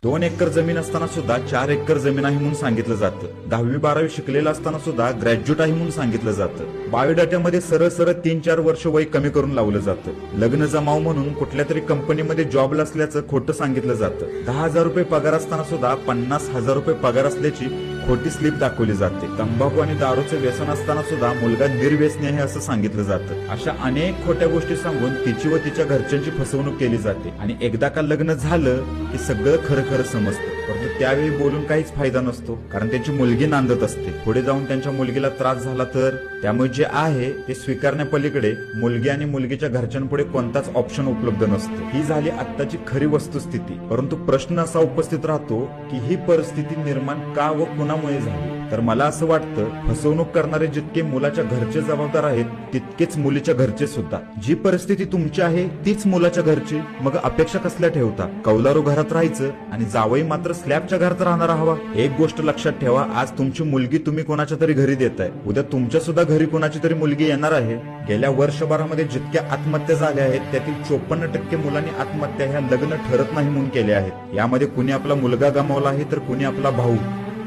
2 acre जमीन असताना सुद्धा 4 एकर जमीन आहे म्हणून सांगितलं जातं. 10वी 12वी शिकलेला असताना सुद्धा ग्रॅज्युएट आहे म्हणून सांगितलं जातं. बायोडाटामध्ये सरळ सरळ 3-4 वर्ष वय कमी करून लावलं जातं. लग्न जमाव म्हणून कुठल्या तरी कंपनीमध्ये जॉबला असल्याचं खोटं सांगितलं जातं. 10,000 रुपये पगार असताना सुद्धा 50,000 रुपये पगार असल्याची खोटी स्लिप दाखवली जाते. तंबाखू आणि दारूचं व्यसन असताना सुद्धा मुलगा निर्व्यसनी आहे असं सांगितलं जातं. अशा अनेक खोट्या गोष्टी सांगून तिची व तिच्या घरच्यांची फसवणूक केली जाते आणि एकदा का लग्न झालं की सगळं खरं खरं समजतं. परंतु त्यावेळी बोलून काहीच फायदा नसतो, कारण त्यांची मुलगी नांदत असते. पुढे जाऊन त्यांच्या मुलगीला त्रास झाला तर त्यामुळे जे आहे ते स्वीकारण्यापलीकडे मुलगी आणि मुलगीच्या घरच्यांपुढे कोणताच ऑप्शन उपलब्ध नसतो. ही झाली आत्ताची खरी वस्तुस्थिती. परंतु प्रश्न असा उपस्थित राहतो की ही परिस्थिती निर्माण का व कुणामुळे झाली. तर मला असं वाटतं फसवणूक करणारे जितके मुलाच्या घरचे जबाबदार आहेत तितकेच मुलीच्या घरचे सुद्धा. जी परिस्थिती तुमची आहे तीच मुलाच्या घरची, मग अपेक्षा कसल्या ठेवता? कौलारू घरात राहायचं आणि जावई मात्र स्लॅबच्या घरात राहणार हवा. एक गोष्ट लक्षात ठेवा, आज तुमची मुलगी तुम्ही कोणाच्या तरी घरी देताय, उद्या तुमच्या सुद्धा घरी कोणाची तरी मुलगी येणार आहे. गेल्या वर्षभरामध्ये जितक्या आत्महत्या झाल्या आहेत त्यातील 54% मुलांनी आत्महत्या ह्या लग्न ठरत नाही म्हणून केल्या आहेत. यामध्ये कुणी आपला मुलगा गमावला आहे, तर कुणी आपला भाऊ,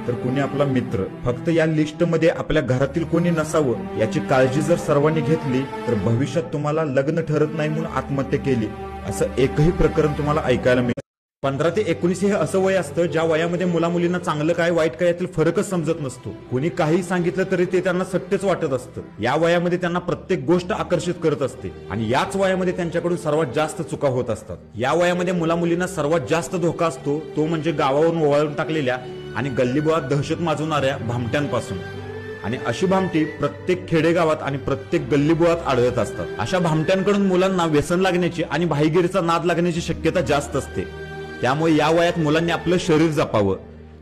तर कुणी आपला मित्र. फक्त या लिस्टमध्ये आपल्या घरातील कोणी नसावं याची काळजी जर सर्वांनी घेतली तर भविष्यात तुम्हाला लग्न ठरत नाही म्हणून आत्महत्या केली असं एकही प्रकरण तुम्हाला ऐकायला मिळेल. 15 ते 19 हे असं वय असतं ज्या वयामध्ये मुलामुलींना चांगलं काय वाईट काय यातील फरकच समजत नसतो. कुणी काही सांगितलं तरी ते त्यांना सत्यच वाटत असतं. या वयामध्ये त्यांना प्रत्येक गोष्ट आकर्षित करत असते आणि याच वयामध्ये त्यांच्याकडून सर्वात जास्त चुका होत असतात. या वयामध्ये मुलामुलींना सर्वात जास्त धोका असतो तो म्हणजे गावावरून ओवाळून टाकलेल्या आणि गल्लीबोळात दहशत माजवणाऱ्या भामट्यांपासून. आणि अशी भामटी प्रत्येक खेडेगावात आणि प्रत्येक गल्लीबोळात आढळत असतात. अशा भामट्यांकडून मुलांना व्यसन लागण्याची आणि भाईगिरीचा नाद लागण्याची शक्यता जास्त असते. त्यामुळे या वयात मुलांनी आपलं शरीर जपावं.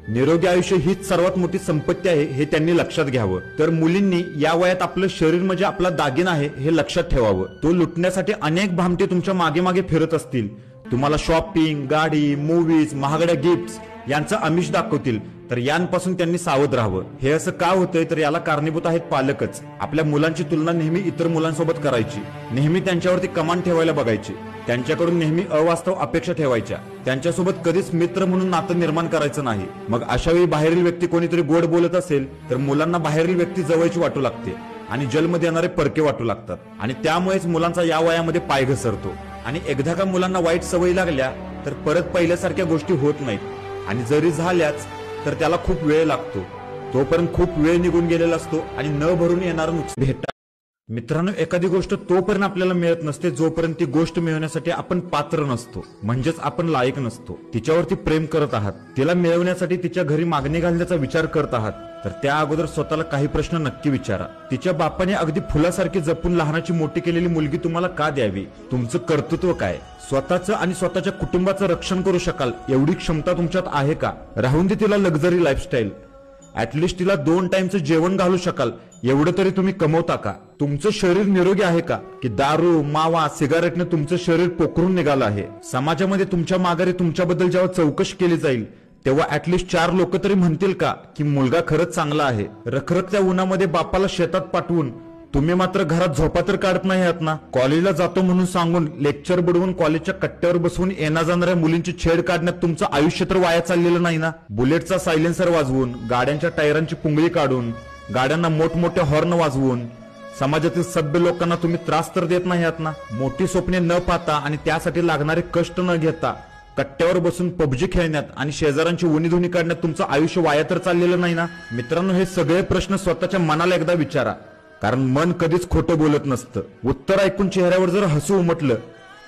निरोगी आयुष्य हीच सर्वात मोठी संपत्ती आहे हे त्यांनी लक्षात घ्यावं. तर मुलींनी या वयात आपलं शरीर म्हणजे आपला दागिना आहे हे लक्षात ठेवावं. तो लुटण्यासाठी अनेक भामटे तुमच्या मागे मागे फिरत असतील. तुम्हाला शॉपिंग, गाडी, मूवीज, महागड्या गिफ्ट्स यांचं आमिष दाखवतील, तर यांपासून त्यांनी सावध राहावं. हे असं का होतंय तर याला कारणीभूत आहेत पालकच. आपल्या मुलांची तुलना नेहमी इतर मुलांसोबत करायची, नेहमी त्यांच्यावरती कमांड ठेवायला बघायची, त्यांच्याकडून नेहमी अवास्तव अपेक्षा ठेवायच्या, त्यांच्यासोबत कधीच मित्र म्हणून नातं निर्माण करायचं नाही. मग अशा वेळी बाहेरील व्यक्ती कोणीतरी गोड बोलत असेल तर मुलांना बाहेरील व्यक्ती जवळची वाटू लागते आणि जलमध्ये येणारे परके वाटू लागतात आणि त्यामुळेच मुलांचा या वयामध्ये पाय घसरतो. आणि एकदा का मुलांना वाईट सवयी लागल्या तर परत पहिल्यासारख्या गोष्टी होत नाहीत आणि जरी झाल्याच तर त्याला खूप वेळ लागतो. तोपर्यंत खूप वेळ निघून गेलेला असतो आणि न भरून येणारं नुकसान भेटतं. मित्रांनो, एखादी गोष्ट तोपर्यंत आपल्याला मिळत नसते जोपर्यंत ती गोष्ट मिळवण्यासाठी आपण पात्र नसतो, म्हणजेच आपण लायक नसतो. तिच्यावरती प्रेम करत आहात, तिला मिळवण्यासाठी तिच्या घरी मागणी घालण्याचा विचार करत आहात, तर त्या अगोदर स्वतःला काही प्रश्न नक्की विचारा. तिच्या बापाने अगदी फुलासारखी जपून लहानाची मोठी केलेली मुलगी तुम्हाला का द्यावी? तुमचं कर्तृत्व काय? स्वतःचं आणि स्वतःच्या कुटुंबाचं रक्षण करू शकाल एवढी क्षमता तुमच्यात आहे का? राहून दे तिला लक्झरी लाईफस्टाईल, ऍटलिस्ट तिला 2 टाइमचं जेवण घालू शकाल एवढं तरी तुम्ही कमवता का? तुमचं शरीर निरोगी आहे का की दारू, मावा, सिगारेटने तुमचं शरीर पोखरून निघालं आहे? समाजामध्ये तुमच्या माघारी तुमच्याबद्दल जेव्हा चौकशी केली जाईल तेव्हा ऍटलिस्ट 4 लोक तरी म्हणतील का की मुलगा खरंच चांगला आहे? रखरखत्या उन्हामध्ये बापाला शेतात पाठवून तुम्ही मात्र घरात झोपा तर काढत नाही आहात ना? कॉलेजला जातो म्हणून सांगून लेक्चर बुडवून कॉलेजच्या कट्ट्यावर बसवून येण्या जाणाऱ्या मुलींची छेड काढण्यात तुमचं आयुष्य तर वाया चाललेलं नाही ना? बुलेटचा सायलेन्सर वाजवून, गाड्यांच्या टायरांची पुंगळी काढून, गाड्यांना मोठमोठे हॉर्न वाजवून समाजातील सभ्य लोकांना तुम्ही त्रास तर देत नाही आहात ना? मोठी स्वप्ने न पाहता आणि त्यासाठी लागणारे कष्ट न घेता कट्ट्यावर बसून पबजी खेळण्यात आणि शेजाऱ्यांची उणीधुणी काढण्यात तुमचं आयुष्य वाया तर चाललेलं नाही ना? मित्रांनो, हे सगळे प्रश्न स्वतःच्या मनाला एकदा विचारा, कारण मन कधीच खोटं बोलत नसतं. उत्तर ऐकून चेहऱ्यावर जर हसू उमटलं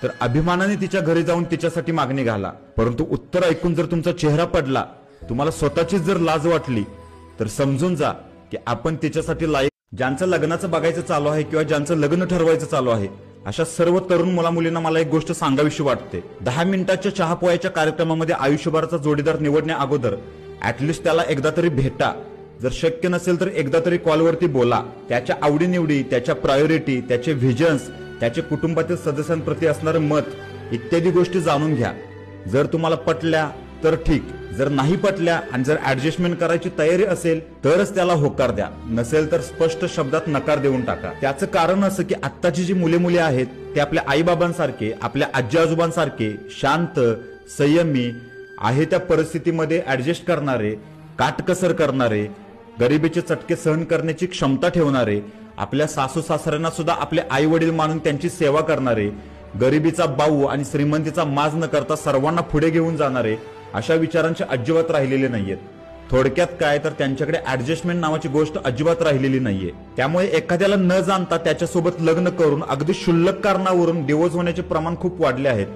तर अभिमानाने तिच्या घरी जाऊन तिच्यासाठी मागणी घाला. परंतु उत्तर ऐकून जर तुमचा चेहरा पडला, तुम्हाला स्वतःचीच जर लाज वाटली, तर समजून जा की आपण तिच्यासाठी लायक. ज्यांचं लग्नाचं बघायचं चालू आहे किंवा ज्यांचं लग्न ठरवायचं चालू आहे अशा सर्व तरुण मुला मुलींना मला एक गोष्ट सांगावीशी वाटते. 10 मिनिटाच्या चहा पोह्याच्या कार्यक्रमामध्ये आयुष्यभराचा जोडीदार निवडण्या अगोदर ऍटलिस्ट त्याला एकदा तरी भेटा. जर शक्य नसेल तर एकदा तरी कॉलवरती बोला. त्याच्या आवडीनिवडी, त्याच्या प्रायोरिटी, त्याचे व्हिजन्स, त्याचे कुटुंबातील सदस्यांप्रती असणारं मत इत्यादी गोष्टी जाणून घ्या. जर तुम्हाला पटल्या तर ठीक, जर नाही पटल्या आणि जर ऍडजस्टमेंट करायची तयारी असेल तरच त्याला होकार द्या, नसेल तर स्पष्ट शब्दात नकार देऊन टाका. त्याचं कारण असं की आत्ताची जी मुले आहेत ते आपल्या आईबाबांसारखे, आपल्या आजी आजोबांसारखे शांत, संयमी, आहे त्या परिस्थितीमध्ये ऍडजस्ट करणारे, काटकसर करणारे, गरिबीचे चटके सहन करण्याची क्षमता ठेवणारे, आपल्या सासू सासऱ्यांना सुद्धा आपले आई वडील मानून त्यांची सेवा करणारे, गरिबीचा बाऊ आणि श्रीमंतीचा माज न करता सर्वांना पुढे घेऊन जाणारे, अशा विचारांचे अजिबात राहिलेले नाहीयेत. थोडक्यात काय तर त्यांच्याकडे ऍडजस्टमेंट नावाची गोष्ट अजिबात राहिलेली नाहीये. त्यामुळे एखाद्याला न जाणता त्याच्यासोबत लग्न करून अगदी क्षुल्लक कारणावरून डिवोर्स होण्याचे प्रमाण खूप वाढले आहेत.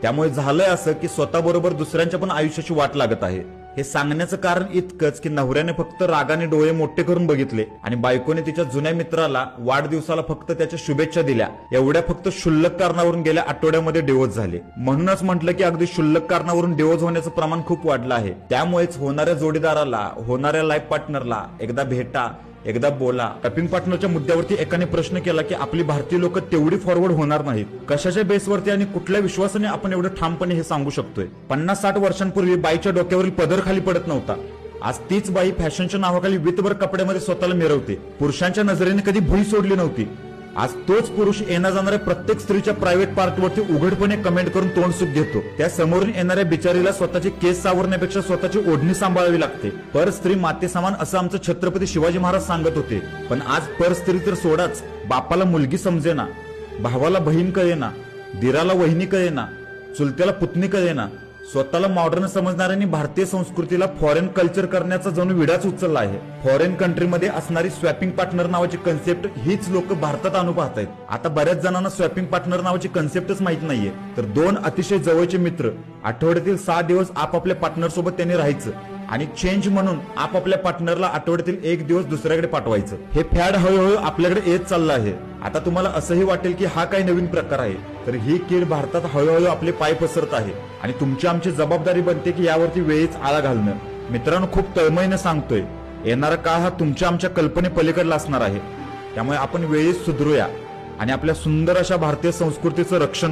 त्यामुळे झालंय असं की स्वतःबरोबर दुसऱ्यांच्या पण आयुष्याची वाट लागत आहे. हे सांगण्याचं कारण इतकंच की नवऱ्याने फक्त रागाने डोळे मोठे करून बघितले आणि बायकोने तिच्या जुन्या मित्राला वाढदिवसाला फक्त त्याच्या शुभेच्छा दिल्या. एवढ्या फक्त क्षुल्लक कारणावरून गेल्या आठवड्यामध्ये डिवोर्स झाले. म्हणूनच म्हटलं की अगदी क्षुल्लक कारणावरून डिवोर्स होण्याचं प्रमाण खूप वाढलं आहे. त्यामुळेच होणाऱ्या जोडीदाराला, होणाऱ्या लाईफ पार्टनरला एकदा भेटा, एकदा बोला. टपिंग पार्टनरच्या मुद्द्यावरती एकाने प्रश्न केला की आपली भारतीय लोक तेवढी फॉरवर्ड होणार नाहीत. कशाच्या बेसवरती आणि कुठल्या विश्वासाने आपण एवढं ठामपणे हे सांगू शकतोय? 50-60 वर्षांपूर्वी बाईच्या डोक्यावरील पदर खाली पडत नव्हता. आज तीच बाई फॅशनच्या नावाखाली वितभर कपड्यामध्ये स्वतःला मिरवते. पुरुषांच्या नजरेने कधी भुई सोडली नव्हती. आज तोच पुरुष येण्या जाणाऱ्या प्रत्येक स्त्रीच्या प्रायव्हेट पार्टवरती उघडपणे कमेंट करून तोंडसुख घेतो. त्या समोरून येणाऱ्या बिचारीला स्वतःची केस सावरण्यापेक्षा स्वतःची ओढणी सांभाळावी लागते. पर स्त्री माते समान असं आमचं छत्रपती शिवाजी महाराज सांगत होते. पण आज पर स्त्री तर सोडाच, बापाला मुलगी समजेना, भावाला बहीण कळेना, दिराला वहिनी कळेना, चुलत्याला पुतणी कळेना. स्वतःला मॉडर्न समजणाऱ्यांनी भारतीय संस्कृतीला फॉरेन कल्चर करण्याचा जणू विडाच उचलला आहे. फॉरेन कंट्रीमध्ये असणारी स्वॅपिंग पार्टनर नावाची कन्सेप्ट हीच लोक भारतात आणू पाहतायत. आता बऱ्याच जणांना स्वॅपिंग पार्टनर नावाची कन्सेप्टच माहित नाहीये. तर दोन अतिशय जवळचे मित्र आठवड्यातील 6 दिवस आपापल्या पार्टनर सोबत त्यांनी राहायचं आणि चेंज म्हणून आपापल्या पार्टनरला आठवड्यातील 1 दिवस दुसऱ्याकडे पाठवायचं. हे फॅड हळूहळू आपल्याकडे येत चाललं आहे. आता तुम्हाला असंही वाटेल की हा काही नवीन प्रकार आहे, तर ही कीड भारतात हळूहळू आपले पाय पसरत आहे आणि तुमची आमची जबाबदारी बनते की यावरती वेळीच आळा घालणं. मित्रांनो, खूप तळमळीने सांगतोय, येणारा काळ हा तुमच्या आमच्या कल्पने पलीकडला असणार आहे. त्यामुळे आपण वेळीच सुधरूया आणि आपल्या सुंदर अशा भारतीय संस्कृतीचं रक्षण